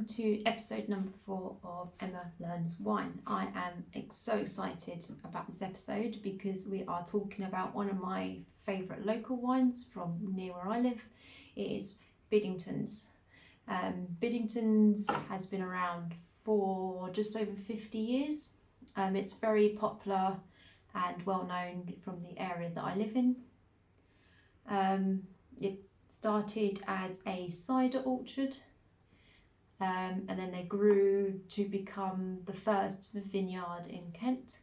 to episode number 4 of Emma Learns Wine. I am so excited about this episode because we are talking about one of my favourite local wines from near where I live. It is Biddenton's. Biddenton's has been around for just over 50 years. It's very popular and well known from the area that I live in. It started as a cider orchard. And then they grew to become the first vineyard in Kent.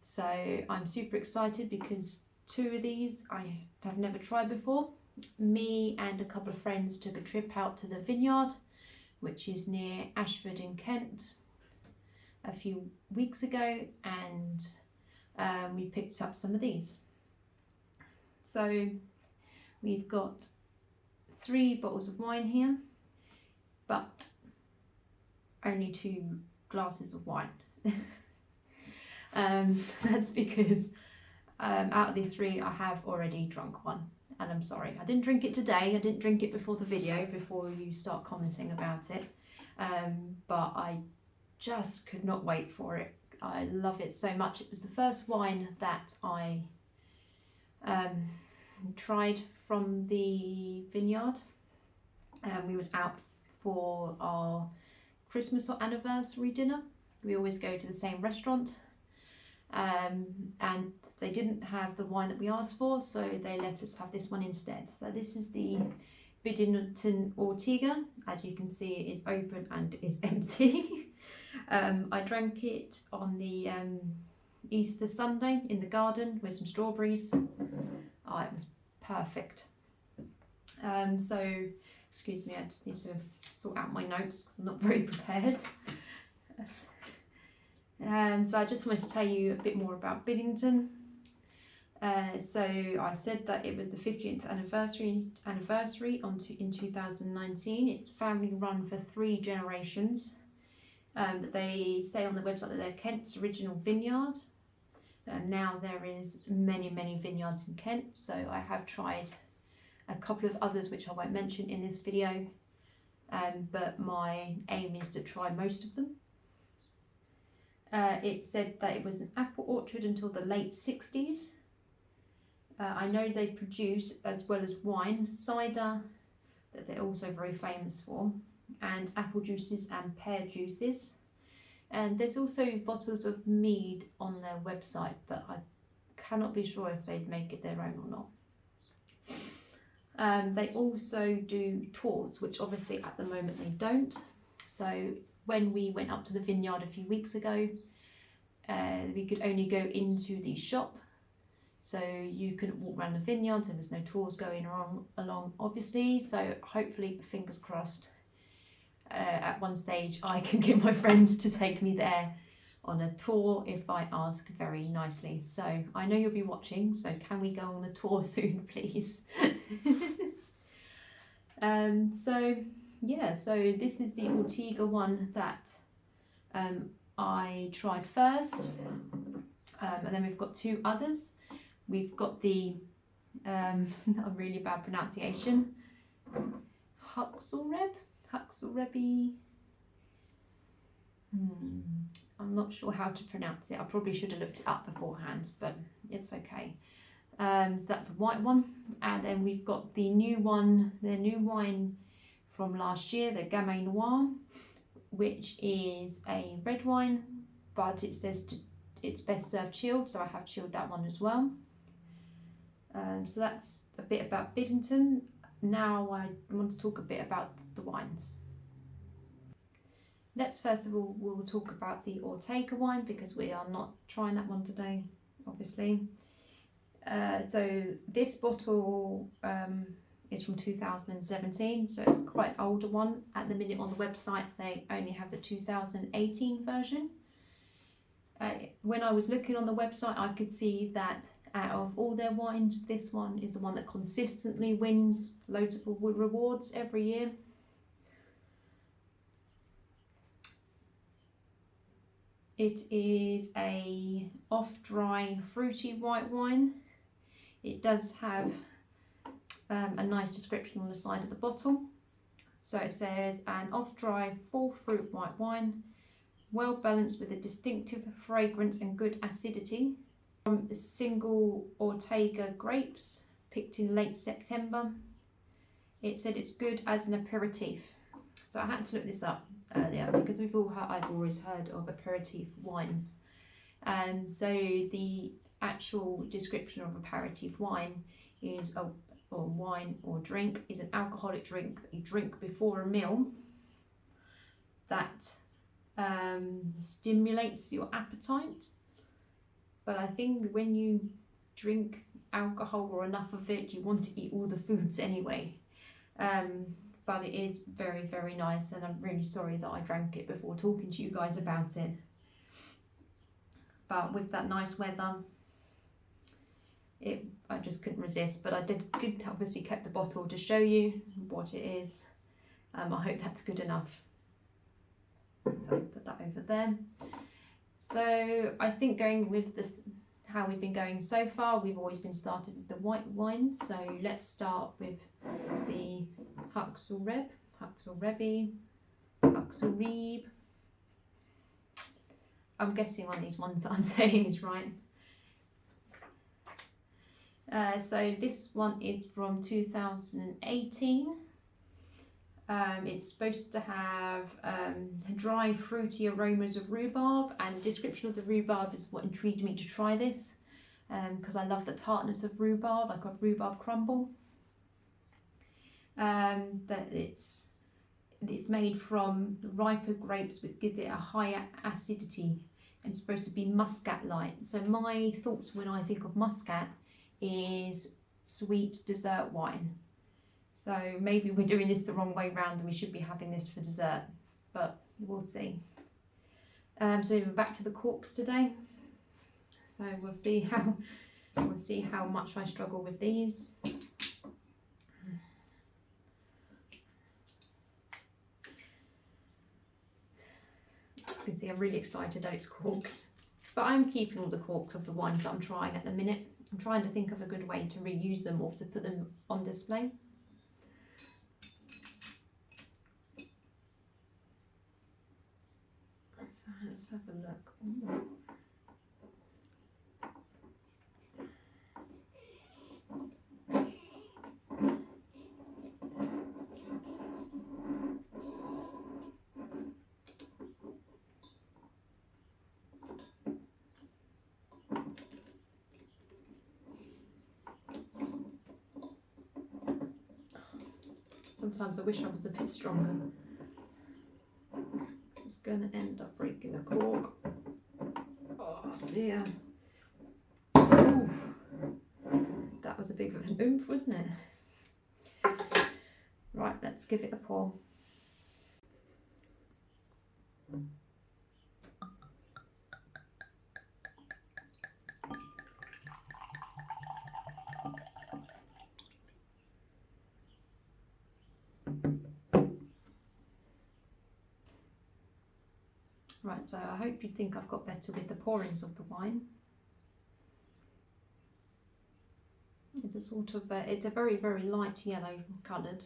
So I'm super excited because 2 of these I have never tried before. Me and a couple of friends took a trip out to the Vineyard, which is near Ashford in Kent, a few weeks ago, and we picked up some of these. So we've got 3 bottles of wine here, but only 2 glasses of wine. That's because out of these 3 I have already drunk one, and I'm sorry I didn't drink it today. I didn't drink it before the video, before you start commenting about it, but I just could not wait for it. I love it so much. It was the first wine that I tried from the Vineyard. We was out for our Christmas or anniversary dinner. We always go to the same restaurant, and they didn't have the wine that we asked for, so they let us have this one instead. So this is the Biddenton Ortega. As you can see, it is open and it is empty. I drank it on the Easter Sunday in the garden with some strawberries. Oh, it was perfect. So excuse me, I just need to sort out my notes because I'm not very prepared. So I just wanted to tell you a bit more about Biddenton. So I said that it was the 50th anniversary in 2019. It's family run for 3 generations. They say on the website that they're Kent's original vineyard. Now there is many vineyards in Kent, so I have tried a couple of others which I won't mention in this video, but my aim is to try most of them. It said that it was an apple orchard until the late 60s. I know they produce, as well as wine, cider, that they're also very famous for, and apple juices and pear juices. And there's also bottles of mead on their website, but I cannot be sure if they'd make it their own or not. They also do tours, which obviously at the moment they don't. So when we went up to the Vineyard a few weeks ago, we could only go into the shop. So you couldn't walk around the vineyards. There was no tours going along obviously. So hopefully, fingers crossed, at one stage I can get my friends to take me there on a tour if I ask very nicely. So I know you'll be watching, so can we go on a tour soon, please? So this is the Ortega one that I tried first, and then we've got 2 others. We've got the a really bad pronunciation, Huxelrebe. I'm not sure how to pronounce it. I probably should have looked it up beforehand, but it's okay. So that's a white one, and then we've got the new one, the new wine from last year, the Gamay Noir, which is a red wine, but it says it's best served chilled, so I have chilled that one as well. So that's a bit about Biddenton. Now I want to talk a bit about the wines. Let's first of all, we'll talk about the Ortega wine because we are not trying that one today, obviously. So this bottle is from 2017, so it's quite an older one. At the minute on the website, they only have the 2018 version. When I was looking on the website, I could see that out of all their wines, this one is the one that consistently wins loads of rewards every year. It is a off-dry, fruity white wine. It does have a nice description on the side of the bottle. So it says an off-dry full fruit white wine, well balanced with a distinctive fragrance and good acidity from single Ortega grapes picked in late September. It said it's good as an aperitif. So I had to look this up earlier because I've always heard of aperitif wines. So the actual description of aperitif wine is or wine or drink is an alcoholic drink that you drink before a meal that stimulates your appetite. But I think when you drink alcohol or enough of it, you want to eat all the foods anyway. But it is very, very nice, and I'm really sorry that I drank it before talking to you guys about it. But with that nice weather, I just couldn't resist. But I did obviously kept the bottle to show you what it is. I hope that's good enough. So put that over there. So I think going with how we've been going so far, we've always been started with the white wine. So let's start with the Huxelreb. I'm guessing on these ones that I'm saying is right. So this one is from 2018. It's supposed to have dry, fruity aromas of rhubarb, and the description of the rhubarb is what intrigued me to try this, because I love the tartness of rhubarb. I got rhubarb crumble. That it's made from riper grapes with give it a higher acidity, and it's supposed to be muscat-like. So my thoughts when I think of muscat is sweet dessert wine. So maybe we're doing this the wrong way round and we should be having this for dessert, but we'll see. So we're back to the corks today. So we'll see how much I struggle with these. As you can see, I'm really excited that it's corks, but I'm keeping all the corks of the wines that I'm trying at the minute. I'm trying to think of a good way to reuse them or to put them on display. So let's have a look. Ooh. Sometimes I wish I was a bit stronger. It's going to end up breaking the cork. Oh dear. Ooh. That was a big of an oomph, wasn't it? Right, let's give it a pour. Right, so I hope you think I've got better with the pourings of the wine. It's a sort of, it's a very, very light yellow coloured.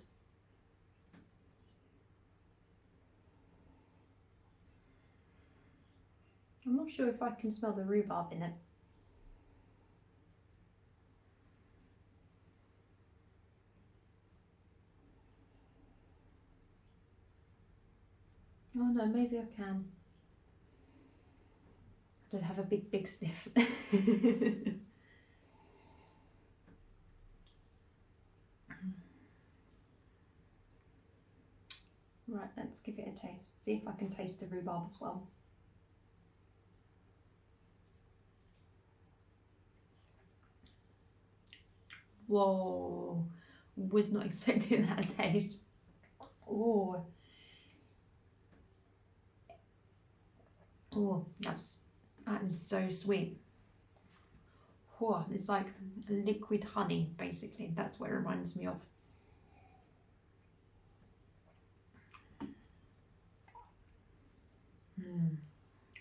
I'm not sure if I can smell the rhubarb in it. Oh no, maybe I can. I did have a big sniff. Right, let's give it a taste. See if I can taste the rhubarb as well. Whoa, was not expecting that taste. Oh, that is so sweet. Oh, it's like liquid honey, basically. That's what it reminds me of.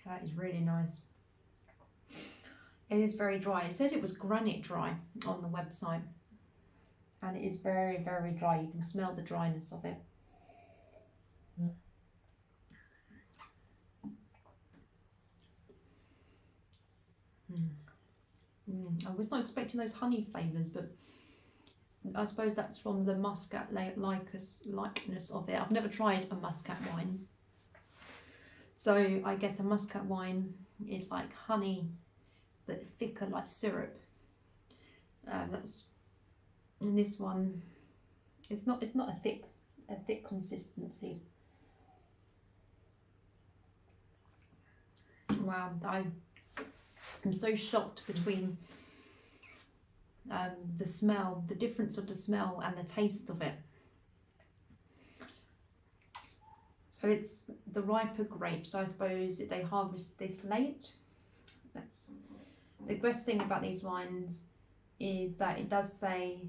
That is really nice. It is very dry. It said it was granite dry on the website, and it is very, very dry. You can smell the dryness of it. I was not expecting those honey flavours, but I suppose that's from the muscat likeness of it. I've never tried a muscat wine, so I guess a muscat wine is like honey, but thicker, like syrup. And this one, it's not a thick consistency. Wow, I'm so shocked between the smell, the difference of the smell and the taste of it. So it's the riper grapes. I suppose they harvest this late. That's the best thing about these wines, is that it does say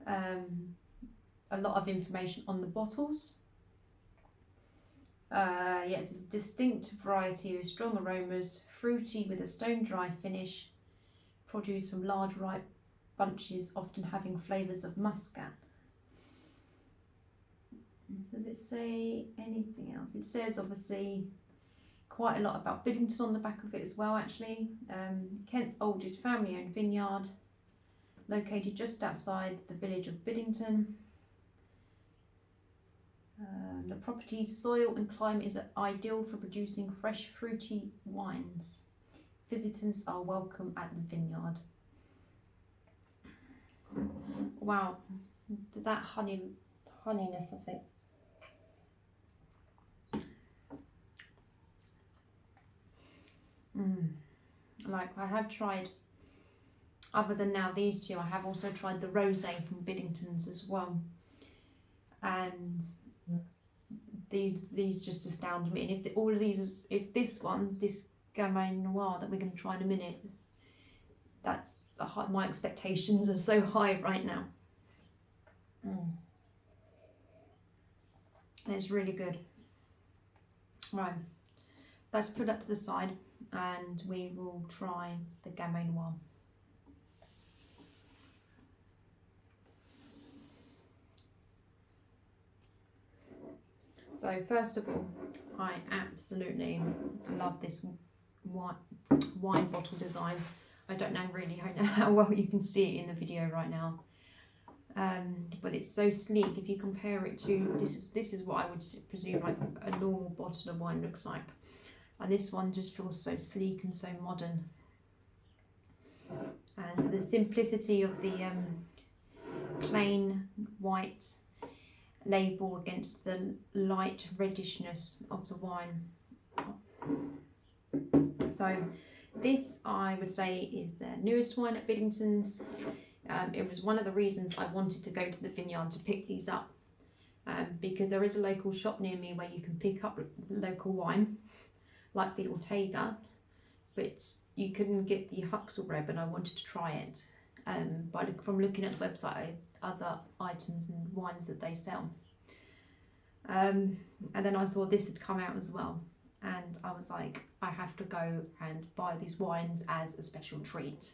a lot of information on the bottles. Yes, it's a distinct variety with strong aromas, fruity with a stone dry finish, produced from large ripe bunches, often having flavours of muscat. Does it say anything else? It says obviously quite a lot about Biddenton on the back of it as well, actually. Kent's oldest family owned vineyard, located just outside the village of Biddenton. The property's soil and climate is ideal for producing fresh fruity wines. Visitors are welcome at the vineyard. Wow, that honeyness of it. Like, I have tried, other than now these two, I have also tried the rosé from Biddenton's as well, and these just astound me. And if all of these, if this Gamay Noir that we're going to try in a minute, my expectations are so high right now. It's really good. Right, let's put that to the side and we will try the Gamay Noir. So first of all, I absolutely love this wine bottle design. I don't know really how well you can see it in the video right now, but it's so sleek. If you compare it to this is what I would presume like a normal bottle of wine looks like, and this one just feels so sleek and so modern. And the simplicity of the plain white label against the light reddishness of the wine. So this, I would say, is the newest wine at Biddenton's. It was one of the reasons I wanted to go to the vineyard to pick these up, because there is a local shop near me where you can pick up local wine like the Ortega, but you couldn't get the Huxel Reb, and I wanted to try it from looking at the website, other items and wines that they sell. And then I saw this had come out as well, and I was like, I have to go and buy these wines as a special treat,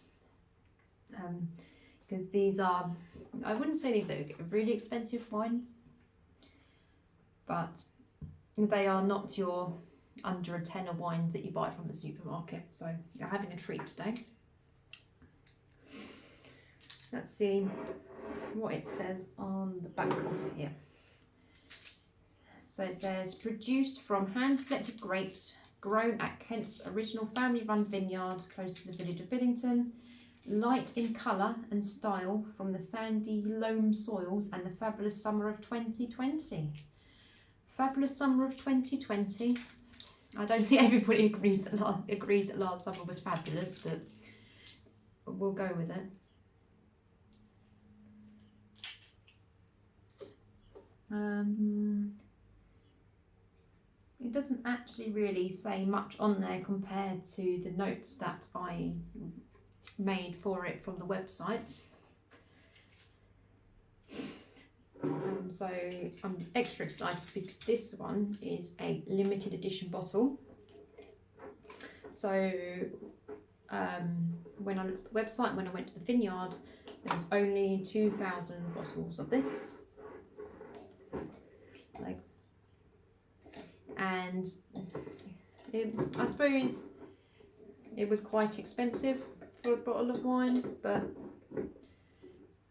because these are, I wouldn't say these are really expensive wines, but they are not your under a tenner wines that you buy from the supermarket, so you're having a treat today. Let's see what it says on the back of here. So it says, produced from hand-selected grapes grown at Kent's original family-run vineyard close to the village of Biddenton, light in colour and style from the sandy loam soils and the fabulous summer of 2020. Fabulous summer of 2020. I don't think everybody agrees that last summer was fabulous, but we'll go with it. It doesn't actually really say much on there compared to the notes that I made for it from the website. So I'm extra excited because this one is a limited edition bottle. So when I looked at the website, when I went to the vineyard, there was only 2,000 bottles of this. And I suppose it was quite expensive for a bottle of wine, but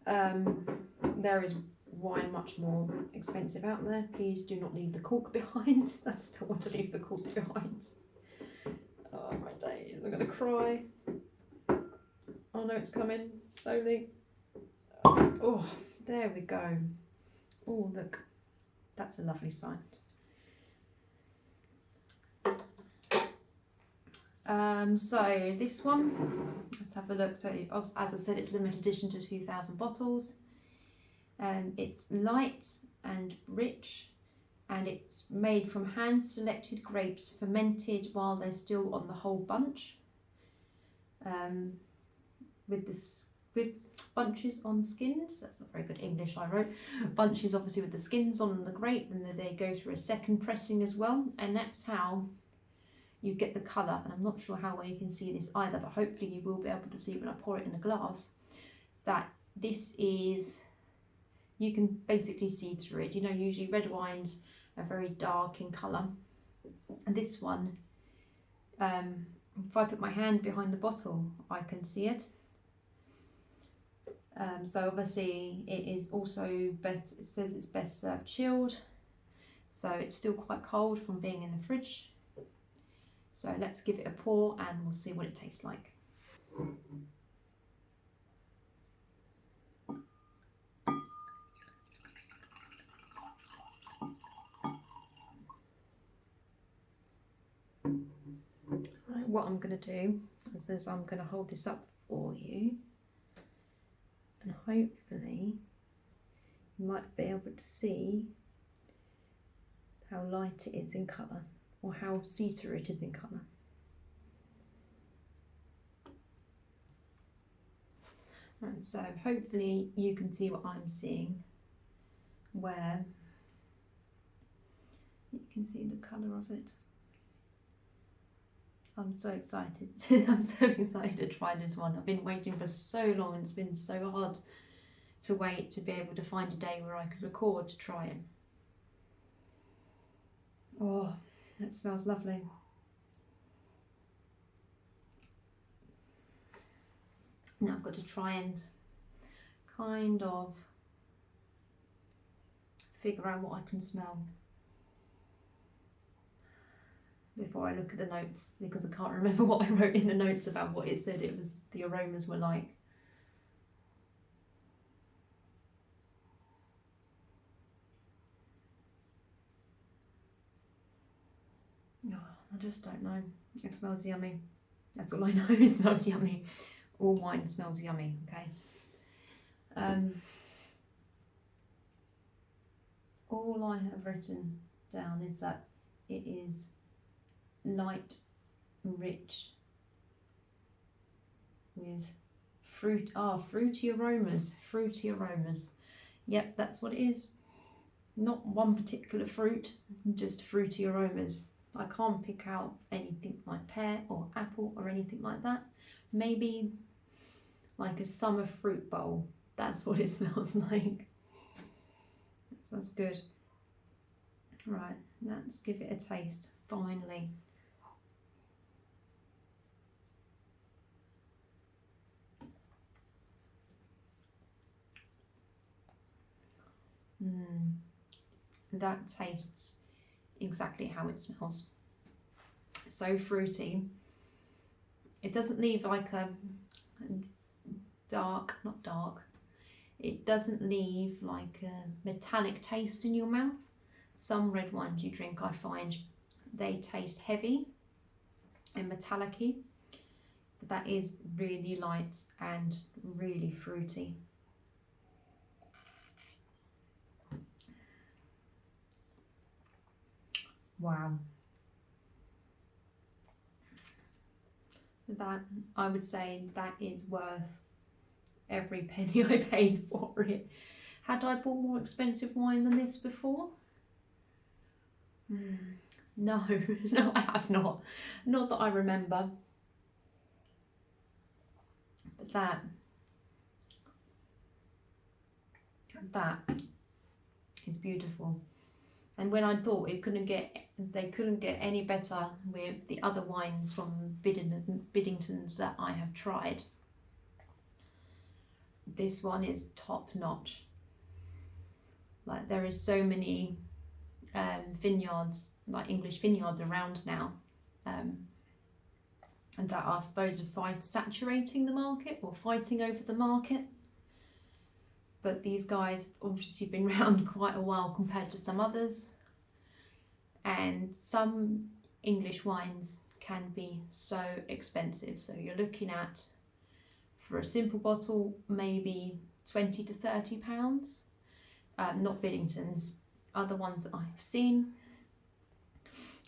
there is wine much more expensive out there. Please do not leave the cork behind. I just don't want to leave the cork behind. Oh my days, I'm gonna cry. Oh no, it's coming slowly. Oh, there we go. Oh look, that's a lovely sight. So this one, let's have a look. So as I said, it's limited edition to 2,000 bottles. It's light and rich, and it's made from hand-selected grapes fermented while they're still on the whole bunch. With bunches on skins. That's not very good English I wrote. Bunches obviously with the skins on the grape, and then they go through a second pressing as well, and that's how you get the colour. And I'm not sure how well you can see this either, but hopefully you will be able to see when I pour it in the glass that this is, you can basically see through it. You know, usually red wines are very dark in colour, and this one, if I put my hand behind the bottle, I can see it. So obviously it is also best, it says it's best served chilled, so it's still quite cold from being in the fridge. So let's give it a pour and we'll see what it tastes like. Right, what I'm going to do is I'm going to hold this up for you, and hopefully you might be able to see how light it is in colour, or how see-through it is in colour. And so hopefully you can see what I'm seeing, where you can see the colour of it. I'm so excited. I'm so excited to try this one. I've been waiting for so long, and it's been so hard to wait to be able to find a day where I could record to try it. Oh, that smells lovely. Now I've got to try and kind of figure out what I can smell before I look at the notes, because I can't remember what I wrote in the notes about what it said it was, the aromas were like. Oh, I just don't know. It smells yummy. That's all I know. It smells yummy. All wine smells yummy, okay? All I have written down is that it is light, rich, with fruity aromas. Fruity aromas. Yep, that's what it is. Not one particular fruit, just fruity aromas. I can't pick out anything like pear or apple or anything like that. Maybe like a summer fruit bowl. That's what it smells like. It smells good. Right, let's give it a taste, finally. That tastes exactly how it smells. So fruity. It doesn't leave like a not dark, it doesn't leave like a metallic taste in your mouth. Some red wines you drink, I find they taste heavy and metallic-y, but that is really light and really fruity. Wow. That, I would say that is worth every penny I paid for it. Had I bought more expensive wine than this before? No, no, I have not. Not that I remember. But that is beautiful. And when I thought they couldn't get any better with the other wines from Biddentons that I have tried, this one is top notch. Like there is so many vineyards, like English vineyards around now, and that are supposed to saturating the market or fighting over the market. But these guys obviously been around quite a while compared to some others, and some English wines can be so expensive. So you're looking at, for a simple bottle, maybe 20 to 30 pounds. Not Biddenton's, other ones that I've seen.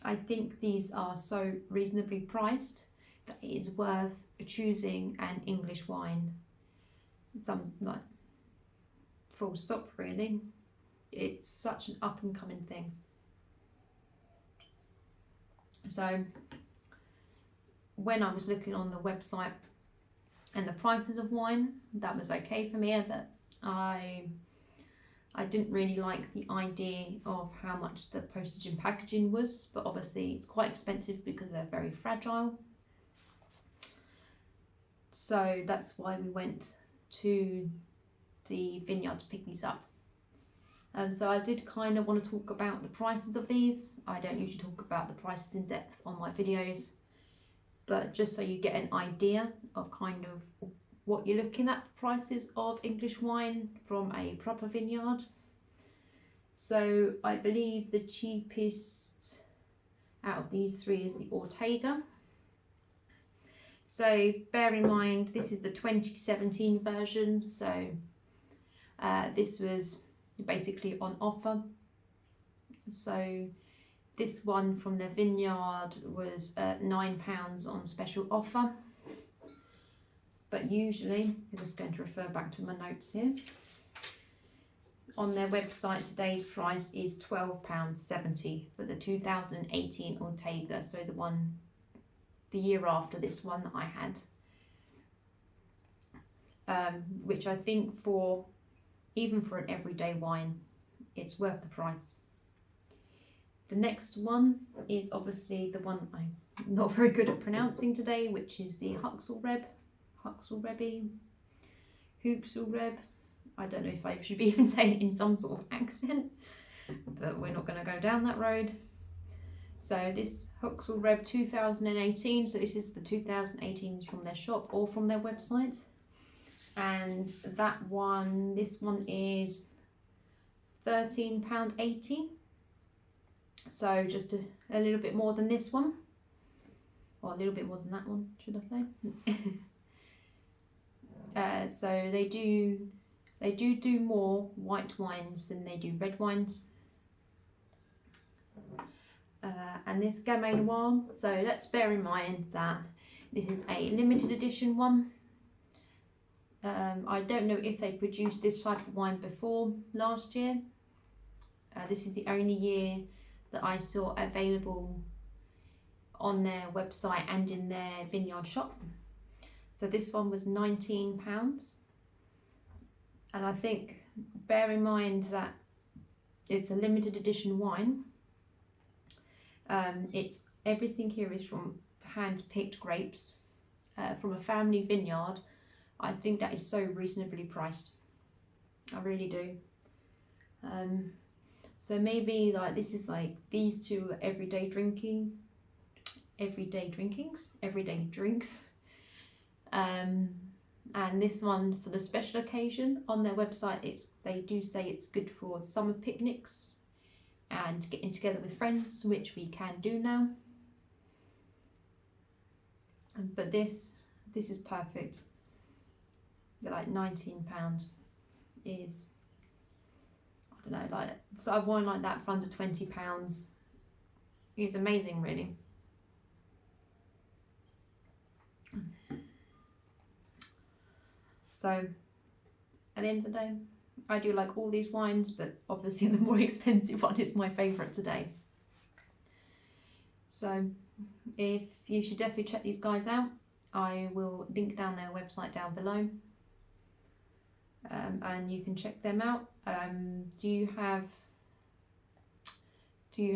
I think these are so reasonably priced that it is worth choosing an English wine. Some like full stop really. It's such an up and coming thing. So when I was looking on the website and the prices of wine, that was okay for me, but I didn't really like the idea of how much the postage and packaging was, but obviously it's quite expensive because they're very fragile. So that's why we went to the Vineyard to pick these up. So I did kind of want to talk about the prices of these. I don't usually talk about the prices in depth on my videos, but just so you get an idea of kind of what you're looking at, prices of English wine from a proper vineyard. So I believe the cheapest out of these three is the Ortega. So bear in mind, this is the 2017 version, so this was basically on offer. So this one from the Vineyard was £9 on special offer. But usually, I'm just going to refer back to my notes here. On their website, today's price is £12.70 for the 2018 Ortega. So the one, the year after this one that I had. Which I think even for an everyday wine, it's worth the price. The next one is obviously the one I'm not very good at pronouncing today, which is the Huxelreb. I don't know if I should be even saying it in some sort of accent, but we're not going to go down that road. So this Huxelreb 2018, so this is the 2018 from their shop or from their website. And that one, this one is £13.80. So just a little bit more than this one, or a little bit more than that one, should I say? So they do more white wines than they do red wines. And this Gamay Noir, so let's bear in mind that this is a limited edition one. I don't know if they produced this type of wine before last year. This is the only year that I saw available on their website and in their vineyard shop. So this one was £19. And I think, bear in mind that it's a limited edition wine. It's everything here is from hand-picked grapes from a family vineyard. I think that is so reasonably priced. I really do. So maybe like this is like these two everyday drinks. And this one for the special occasion. On their website, they do say it's good for summer picnics and getting together with friends, which we can do now. But this is perfect. They're like £19 is, I don't know, like so a wine like that for under £20 is amazing, really. So at the end of the day, I do like all these wines, but obviously the more expensive one is my favourite today. So if you should definitely check these guys out, I will link down their website down below. And you can check them out. Do you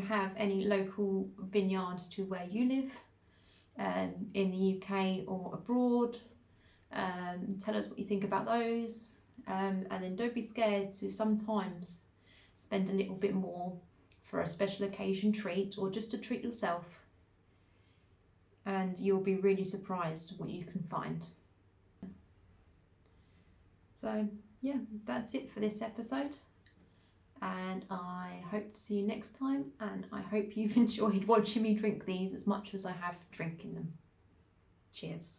have any local vineyards to where you live, in the UK or abroad? Tell us what you think about those. And then don't be scared to sometimes spend a little bit more for a special occasion treat or just to treat yourself, and you'll be really surprised what you can find. So yeah, that's it for this episode, and I hope to see you next time, and I hope you've enjoyed watching me drink these as much as I have drinking them. Cheers.